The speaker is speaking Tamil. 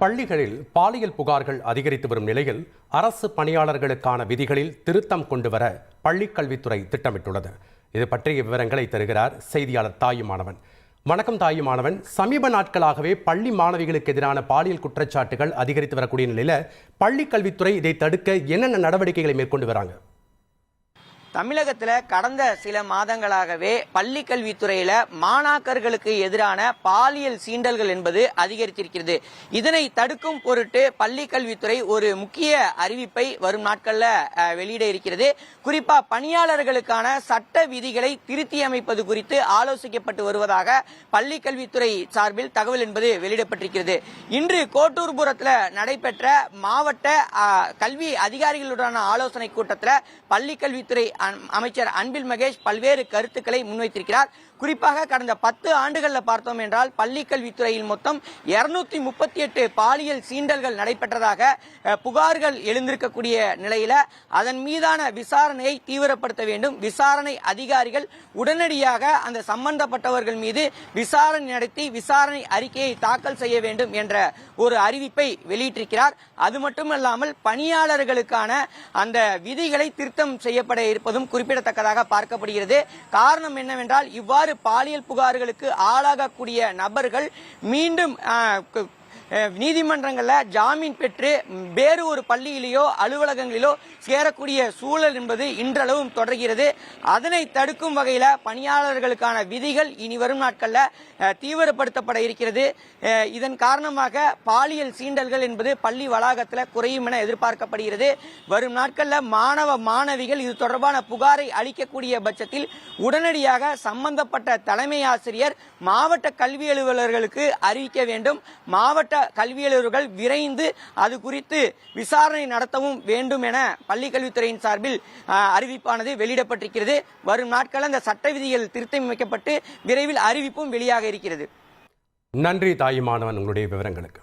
பள்ளிகளில் பாலியல் புகார்கள் அதிகரித்து வரும் நிலையில் அரசு பணியாளர்களுக்கான விதிகளில் திருத்தம் கொண்டுவர பள்ளிக்கல்வித்துறை திட்டமிட்டுள்ளது. இது பற்றிய விவரங்களை தருகிறார் செய்தியாளர் தாயுமானவன். வணக்கம் தாயுமானவன். சமீப நாட்களாகவே பள்ளி மாணவிகளுக்கு எதிரான பாலியல் குற்றச்சாட்டுகள் அதிகரித்து வரக்கூடிய நிலையில பள்ளிக்கல்வித்துறை இதை தடுக்க என்னென்ன நடவடிக்கைகளை மேற்கொண்டு வராங்க? தமிழகத்தில் கடந்த சில மாதங்களாகவே பள்ளி கல்வித்துறையில மாணாக்கர்களுக்கு எதிரான பாலியல் சீண்டல்கள் என்பது அதிகரித்திருக்கிறது. இதனை தடுக்கும் பொருட்டு பள்ளி கல்வித்துறை ஒரு முக்கிய அறிவிப்பை வரும் நாட்கள்ல வெளியிட இருக்கிறது. குறிப்பா பணியாளர்களுக்கான சட்ட விதிகளை திருத்தி அமைப்பது குறித்து ஆலோசிக்கப்பட்டு வருவதாக பள்ளி கல்வித்துறை சார்பில் தகவல் என்பது வெளியிடப்பட்டிருக்கிறது. இன்று கோட்டூர்புரத்தில் நடைபெற்ற மாவட்ட கல்வி அதிகாரிகளுடனான ஆலோசனை கூட்டத்தில் பள்ளி கல்வித்துறை அமைச்சர் அன்பில் மகேஷ் பல்வேறு கருத்துக்களை முன்வைத்திருக்கிறார். குறிப்பாக கடந்த 10 ஆண்டுகளில் பார்த்தோம் என்றால் பள்ளி கல்வித்துறையில் மொத்தம் 238 பாலியல் சீண்டல்கள் நடைபெற்றதாக புகார்கள் எழுந்திருக்கக்கூடிய நிலையில அதன் மீதான விசாரணையை தீவிரப்படுத்த வேண்டும். விசாரணை அதிகாரிகள் உடனடியாக அந்த சம்பந்தப்பட்டவர்கள் மீது விசாரணை நடத்தி விசாரணை அறிக்கையை தாக்கல் செய்ய வேண்டும் என்ற ஒரு அறிவிப்பை வெளியிட்டிருக்கிறார். அது மட்டுமல்லாமல் பணியாளர்களுக்கான அந்த விதிகளை திருத்தம் செய்யப்பட இருப்பதும் குறிப்பிடத்தக்கதாக பார்க்கப்படுகிறது. காரணம் என்னவென்றால் இவ்வாறு பாலியல் புகார்களுக்கு ஆளாகக்கூடிய நபர்கள் மீண்டும் நீதிமன்றங்களில் ஜாமீன் பெற்று வேறு ஒரு பள்ளியிலேயோ அலுவலகங்களிலோ சேரக்கூடிய சூழல் என்பது இன்றளவும் தொடர்கிறது. அதனை தடுக்கும் வகையில் பணியாளர்களுக்கான விதிகள் இனி வரும் நாட்களில் தீவிரப்படுத்தப்பட இருக்கிறது. இதன் காரணமாக பாலியல் சீண்டல்கள் என்பது பள்ளி வளாகத்தில் குறையும் என எதிர்பார்க்கப்படுகிறது. வரும் நாட்களில் மாணவ மாணவிகள் இது தொடர்பான புகாரை அளிக்கக்கூடிய பட்சத்தில் உடனடியாக சம்பந்தப்பட்ட தலைமை ஆசிரியர் மாவட்ட கல்வி அலுவலர்களுக்கு அறிவிக்க வேண்டும். மாவட்ட கல்வி அலுவலர்கள் விரைந்து அது குறித்து விசாரணை நடத்தவும் வேண்டும் என பள்ளி கல்வித்துறையின் சார்பில் அறிவிப்பானது வெளியிடப்பட்டிருக்கிறது. வரும் நாட்களில் அந்த சட்ட விதிகள் திருத்தமைக்கப்பட்டு விரைவில் அறிவிப்பும் வெளியாக இருக்கிறது. நன்றி தாயுமானவன், உங்களுடைய விவரங்களுக்கு.